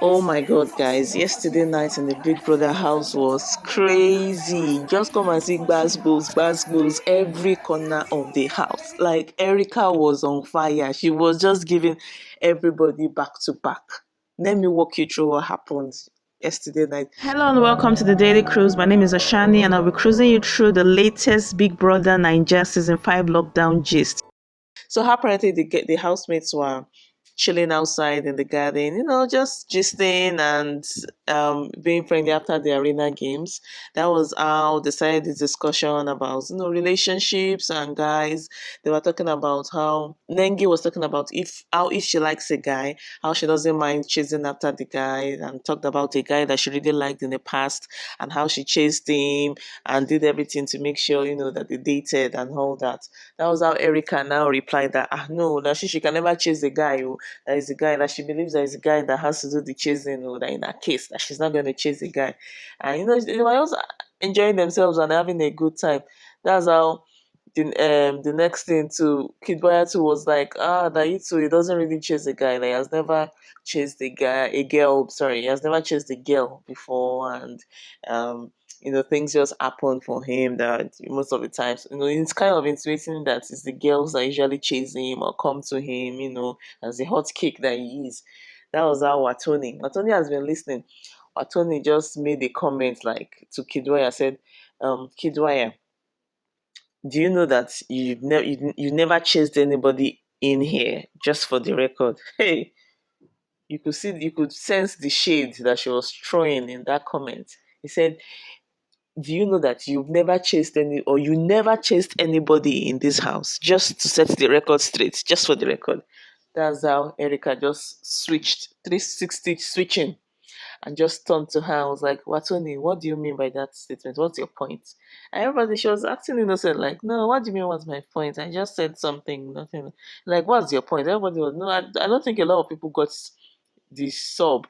Oh my god, guys, yesterday night in the Big Brother house was crazy. Just come and see Gbas every corner of the house. Like Erica was on fire. She was just giving everybody back to back. Let me walk you through what happened yesterday night. Hello and welcome to the Daily Cruise. My name is Ashani and I'll be cruising you through the latest Big Brother Naija Season 5 lockdown gist. So apparently the housemates were chilling outside in the garden, just gisting and being friendly after the arena games. That was how they started this discussion about relationships and guys. They were talking about how Nengi was talking about if she likes a guy, how she doesn't mind chasing after the guy, and talked about a guy that she really liked in the past and how she chased him and did everything to make sure that they dated and all that. That was how Erica now replied that no, that she can never chase a guy. Oh, that is a guy that she believes that is a guy that has to do the chasing. That in her case that she's not going to chase a guy, and they were also enjoying themselves and having a good time. That's how the next thing to Kiddwaya too was like that you too, he doesn't really chase a guy. Like, he has never chased a girl. Sorry, he has never chased a girl before, and um things just happen for him that most of the times, it's kind of insinuating that it's the girls that usually chase him or come to him, as the hot kick that he is. That was how Wathoni has been listening. Wathoni just made a comment like to Kiddwaya, said, Kiddwaya, do you know that you never chased anybody in here? Just for the record, hey, you could sense the shade that she was throwing in that comment. He said, do you know that you never chased anybody in this house? Just to set the record straight, just for the record. That's how Erica just switched, 360 switching, and just turned to her. I was like, Watoni, what do you mean by that statement? What's your point? And everybody, she was acting innocent, like, no, what do you mean, what's my point? I just said something, nothing. Like, what's your point? Everybody was, no, I don't think a lot of people got the sub.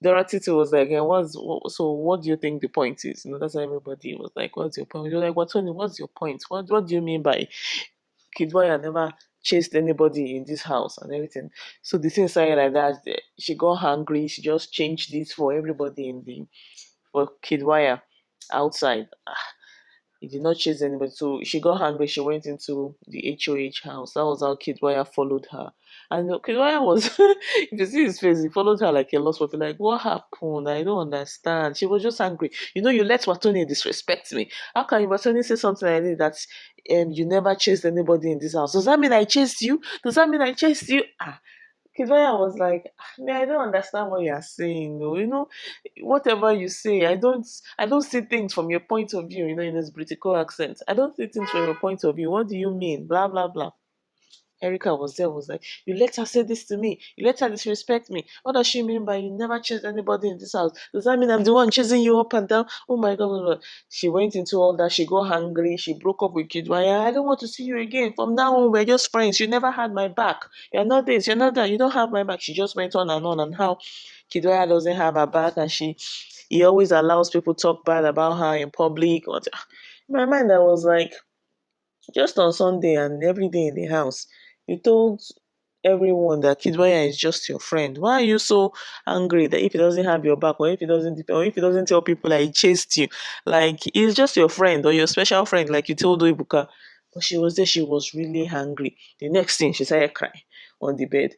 Dorathy too was like, so what do you think the point is? That's how everybody was like, what's your point? You're like, what's your point? What do you mean by Kiddwaya never chased anybody in this house and everything? So the thing started like that. She got hungry. She just changed this for everybody for Kiddwaya outside. He did not chase anybody. So she got hungry. She went into the HOH house. That was how Kiddwaya followed her. And Kiddwaya was, if you see his face, he followed her like a lost puppy. Like, what happened? I don't understand. She was just angry. You let Watoni disrespect me. How can Watoni say something like this that you never chased anybody in this house? Does that mean I chased you? Does that mean I chased you? Kiddwaya was like, I don't understand what you are saying. No, whatever you say, I don't see things from your point of view. In this British accent, I don't see things from your point of view. What do you mean? Blah blah blah. Erica was there, was like, you let her say this to me. You let her disrespect me. What does she mean by you never chased anybody in this house? Does that mean I'm the one chasing you up and down? Oh my God. Oh my God. She went into all that. She got hungry. She broke up with Kiddwaya. I don't want to see you again. From now on, we're just friends. You never had my back. You're not this, you're not that. You don't have my back. She just went on and how Kiddwaya doesn't have her back and he always allows people to talk bad about her in public. In my mind, I was like, just on Sunday and every day in the house, you told everyone that Kiddwaya is just your friend. Why are you so angry that if he doesn't have your back, or if he doesn't tell people that he chased you, like he's just your friend or your special friend, like you told Ibuka? But she was there, she was really angry. The next thing, she started crying on the bed.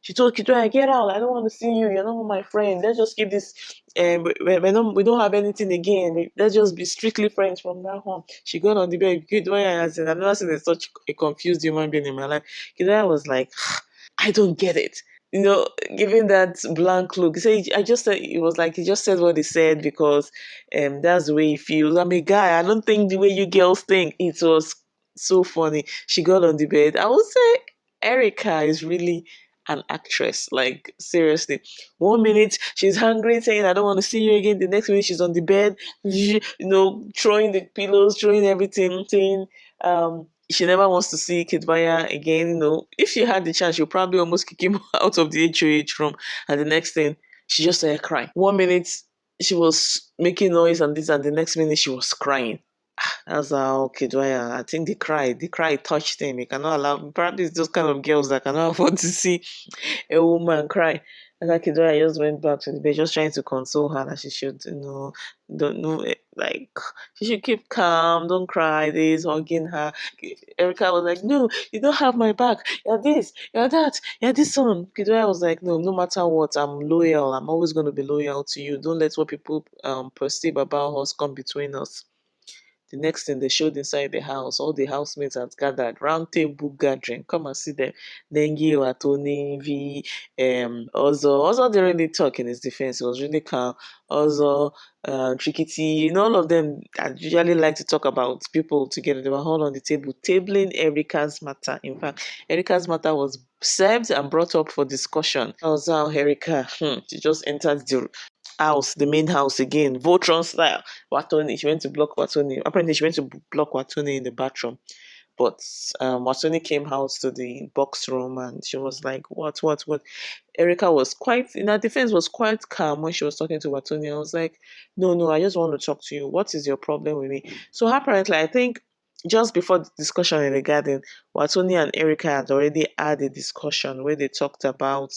She told Kiddwaya, get out. I don't want to see you. You're not my friend. Let's just keep this. We don't have anything again. Let's just be strictly friends from now on. She got on the bed. Kiddwaya, I've never seen such a confused human being in my life. Kiddwaya was like, I don't get it. Giving that blank look. So I just said, it was like he just said what he said because that's the way he feels. I'm a guy. I don't think the way you girls think. It was so funny. She got on the bed. I would say Erica is really an actress. Like, seriously. 1 minute she's hungry, saying, I don't want to see you again. The next minute she's on the bed, throwing the pillows, throwing everything, saying, she never wants to see Kiddwaya again. If she had the chance, she'll probably almost kick him out of the HOH room. And the next thing, she just started crying. 1 minute, she was making noise and this, and the next minute, she was crying. That's how Kiddwaya, I think the cry touched him. He cannot allow, probably it's those kind of girls that cannot afford to see a woman cry. And like Kiddwaya just went back to the bed, just trying to console her that she should, don't know, like she should keep calm, don't cry. This hugging her. Erica was like, "No, you don't have my back. You're this, you're that, you're this one." Kiddwaya was like, "No, no matter what, I'm loyal. I'm always going to be loyal to you. Don't let what people perceive about us come between us." The next thing they showed inside the house, all the housemates had gathered, round table gathering. Come and see them. Nengi, Wathoni, V, Ozo. Ozo didn't really talk in his defense. He was really calm. Ozo, Trikytee, all of them I usually like to talk about people together. They were all on the table, tabling Erica's matter. In fact, Erica's matter was served and brought up for discussion. That was how Erica, she just entered the house, the main house again, Voltron style. Wathoni, she went to block Wathoni. Apparently, she went to block Wathoni in the bathroom. But Wathoni came out to the box room and she was like, what? Erica was quite, in her defense, was quite calm when she was talking to Wathoni. I was like, no, I just want to talk to you. What is your problem with me? So apparently, I think just before the discussion in the garden, Wathoni and Erica had already had a discussion where they talked about,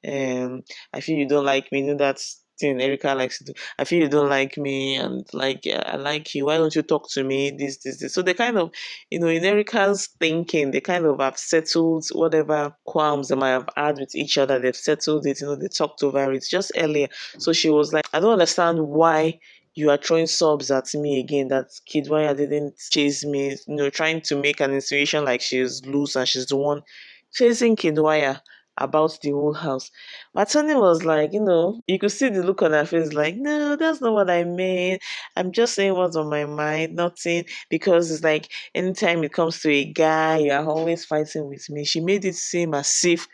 I feel you don't like me. That thing Erica likes to do. I feel you don't like me, and like, yeah, I like you. Why don't you talk to me? This. So they kind of, in Erica's thinking, they kind of have settled whatever qualms they might have had with each other. They've settled it. They talked over it just earlier. So she was like, I don't understand why you are throwing subs at me again. That Kiddwaya didn't chase me. Trying to make an insinuation like she's loose and she's the one chasing Kiddwaya about the whole house. Wathoni was like, you could see the look on her face, like, no, that's not what I meant. I'm just saying what's on my mind, nothing. Because it's like, anytime it comes to a guy, you are always fighting with me. She made it seem as if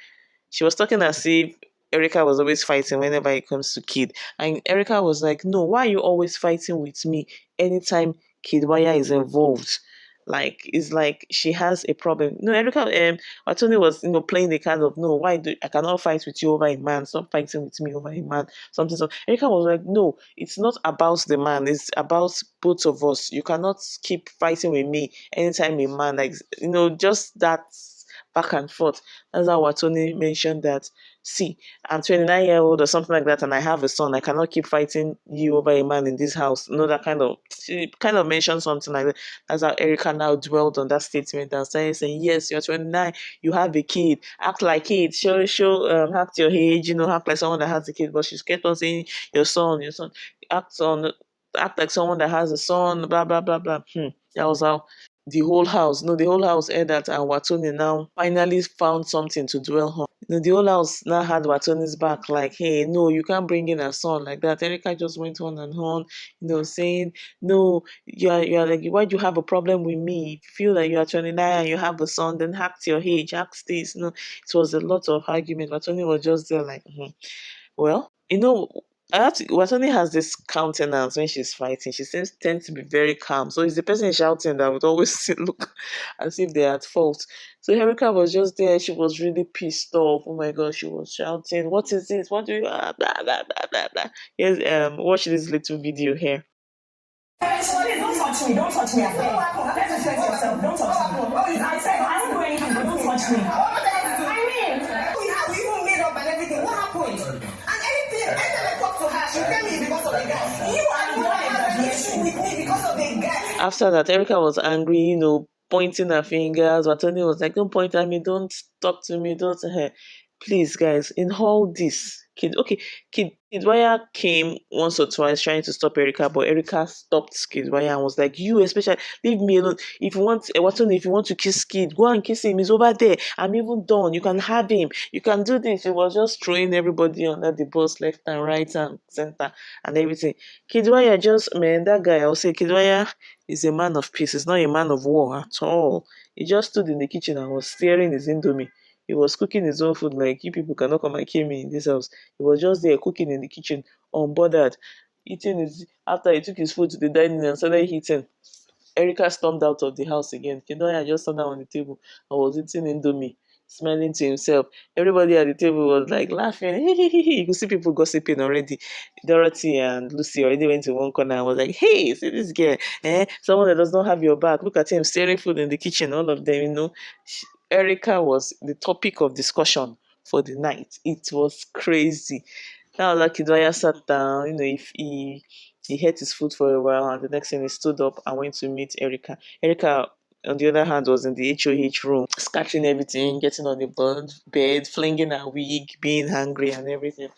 she was talking as if Erica was always fighting whenever it comes to Kid. And Erica was like, no, why are you always fighting with me anytime Kiddwaya is involved? Like, it's like she has a problem. No, Erica, Wathoni was, playing the card of, no, I cannot fight with you over a man. Stop fighting with me over a man. Something. So Erica was like, no, it's not about the man. It's about both of us. You cannot keep fighting with me anytime a man, like, just that back and forth. That's how Wathoni mentioned that. See, I'm 29-year-old or something like that, and I have a son. I cannot keep fighting you over a man in this house. That kind of. She kind of mentioned something like that. That's how Erica now dwelled on that statement and started saying, "Yes, you're 29. You have a kid. Act like it. Act your age. Act like someone that has a kid." But she kept on saying, "Your son. Act on." Act like someone that has a son, blah blah blah blah. That was how the whole house heard that, and Wathoni now finally found something to dwell on. The whole house now had Wathoni's back, like, hey, no, you can't bring in a son like that. Erica just went on and on, saying, no, you're like, why do you have a problem with me? If you feel like you are 29 and you have a son, then act your age, act this. It was a lot of argument. Wathoni was just there, like, well, Wathoni has this countenance when she's fighting. She tends to be very calm. So it's the person shouting that would always look as if they're at fault. So Erica was just there. She was really pissed off. Oh my God, she was shouting, "What is this? What do you blah blah blah blah blah?" Yes, watch this little video here. Please don't touch me. Don't touch me. Let's respect yourself. Don't touch me. I said I won't do anything, but don't touch me. We even made up and everything. What happened? And anytime I talk to her, she tell me because of the guy. You are the one that has an issue with me because of the guy. After that, Erica was angry, pointing her fingers. Wathoni was like, "Don't point at me. Don't talk to me. Don't." Please, guys, in all this, Kiddwaya came once or twice trying to stop Erica, but Erica stopped Kiddwaya and was like, "You especially, leave me alone. If you want, Wathoni, if you want to kiss Kid, go and kiss him. He's over there. I'm even done. You can have him. You can do this." It was just throwing everybody under the bus, left and right and center and everything. Kiddwaya that guy, I'll say Kiddwaya is a man of peace. He's not a man of war at all. He just stood in the kitchen and was staring his Indomie. He was cooking his own food, like, you people cannot come and kill me in this house. He was just there cooking in the kitchen, unbothered, eating his. After he took his food to the dining and started eating, Erica stormed out of the house again. Kiddwaya just sat down on the table and was eating Indomie, smiling to himself. Everybody at the table was like laughing. You could see people gossiping already. Dorathy and Lucy already went to one corner and was like, "Hey, see this girl? Someone that does not have your back. Look at him staring food in the kitchen." All of them, Erica was the topic of discussion for the night. It was crazy. Now that Kiddwaya sat down, if he hit his foot for a while, and the next thing he stood up and went to meet Erica. Erica, on the other hand, was in the HOH room, scattering everything, getting on the bed, flinging her wig, being hungry and everything.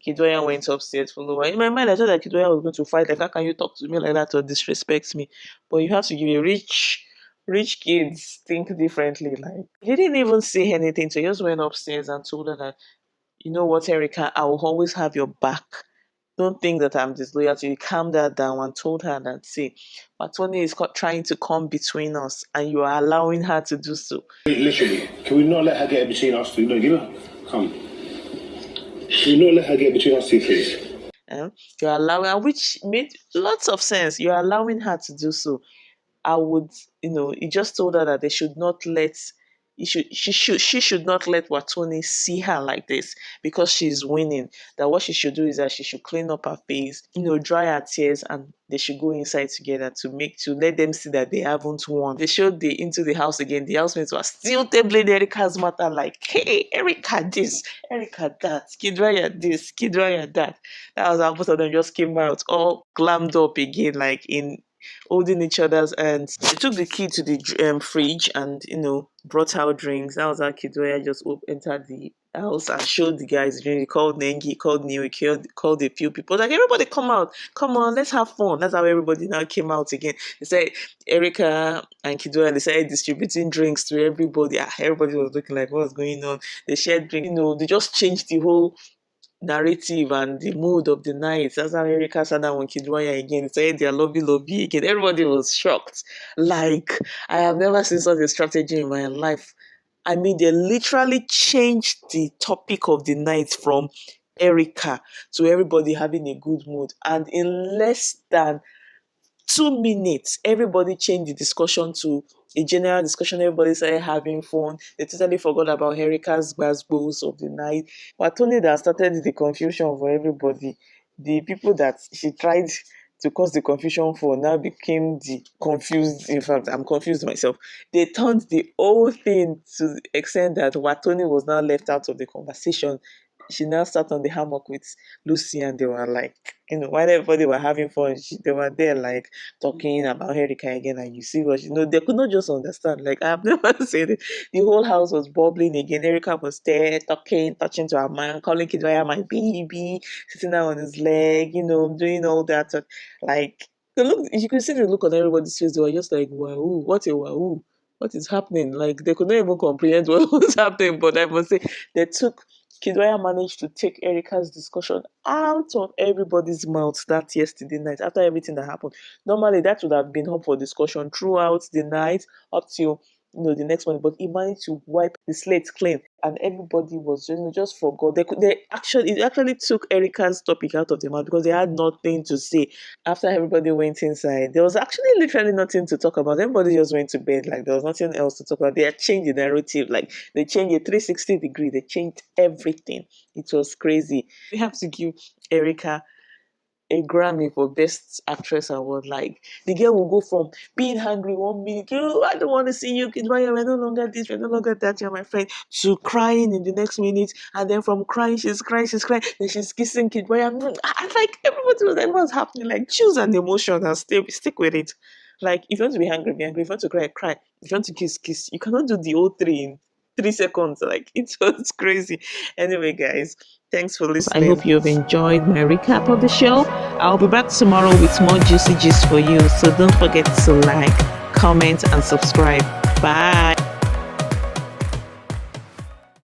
Kiddwaya went upstairs, follow her. In my mind, I thought that Kiddwaya was going to fight. Like, how can you talk to me like that or disrespect me? But you have to give a rich kids think differently. Like, he didn't even say anything. So he just went upstairs and told her that, you know what, Erica, I will always have your back. Don't think that I'm disloyal to you. Calm that down and told her that, see, Wathoni is trying to come between us and you are allowing her to do so. Literally, can we not let her get between us two? No, give her, come. Can we not let her get between us two, please? You're allowing, which made lots of sense. You're allowing her to do so. I would, he just told her that they should not let, she should not let Wathoni see her like this because she's winning. That what she should do is that she should clean up her face, dry her tears, and they should go inside together to let them see that they haven't won. They showed into the house again. The housemates were still tabling Erica's matter, like, hey, Erica this, Erica that, Kiddwaya this, Kiddwaya that. That was how both of them just came out all glammed up again, like in holding each other's hands. They took the key to the fridge and brought out drinks. That was how Kiddwaya just entered the house and showed the guys drink. He called Nengi, he called Neo, he called a few people. Like, everybody come out, come on, let's have fun. That's how everybody now came out again. They said Erica and Kiddwaya, they started distributing drinks to everybody. Everybody was looking like, what's going on? They shared drinks. They just changed the whole narrative and the mood of the night. That's how Erica sat down with Kiddwaya again. They said their lobby again. Everybody was shocked. Like, I have never seen such a strategy in my life. I mean, they literally changed the topic of the night from Erica to everybody having a good mood. And in less than 2 minutes, everybody changed the discussion to a general discussion. Everybody started having fun. They totally forgot about Erica's goals of the night. Wathoni that started the confusion for everybody. The people that she tried to cause the confusion for now became the confused. In fact, I'm confused myself. They turned the whole thing to the extent that Wathoni was now left out of the conversation. She now sat on the hammock with Lucy, and they were like, while everybody were having fun, they were there like talking about Erica again. And you see what, they could not just understand. Like, I've never seen it. The whole house was bubbling again. Erica was there talking, touching to her man, calling Kiddwaya my baby, sitting down on his leg, doing all that. Like, you could see the look on everybody's face. They were just like, wow, what a wow. What is happening? Like, they could not even comprehend what was happening. But I must say, Kiddwaya managed to take Erica's discussion out of everybody's mouth that yesterday night after everything that happened. Normally, that would have been up for discussion throughout the night up till the next morning, but he managed to wipe the slate clean, and everybody was just forgot. It actually took Erica's topic out of the mouth because they had nothing to say. After everybody went inside, there was actually literally nothing to talk about. Everybody just went to bed, like there was nothing else to talk about. They had changed the narrative, like they changed a 360 degree, they changed everything. It was crazy. We have to give Erica a Grammy for Best Actress Award. Like, the girl will go from being hungry 1 minute, I don't want to see you, Kiddwaya, we're no longer this, we're no longer that, you're my friend, to crying in the next minute, and then from crying, she's crying, then she's kissing Kiddwaya. Like, everybody was like, what's happening? Like, choose an emotion and stick with it. Like, if you want to be angry, be angry. If you want to cry. If you want to kiss. You cannot do the whole three in 3 seconds. Like, it was crazy. Anyway, guys, thanks for listening. I hope you've enjoyed my recap of the show. I'll be back tomorrow with more juicy gist for you. So don't forget to like, comment, and subscribe. Bye.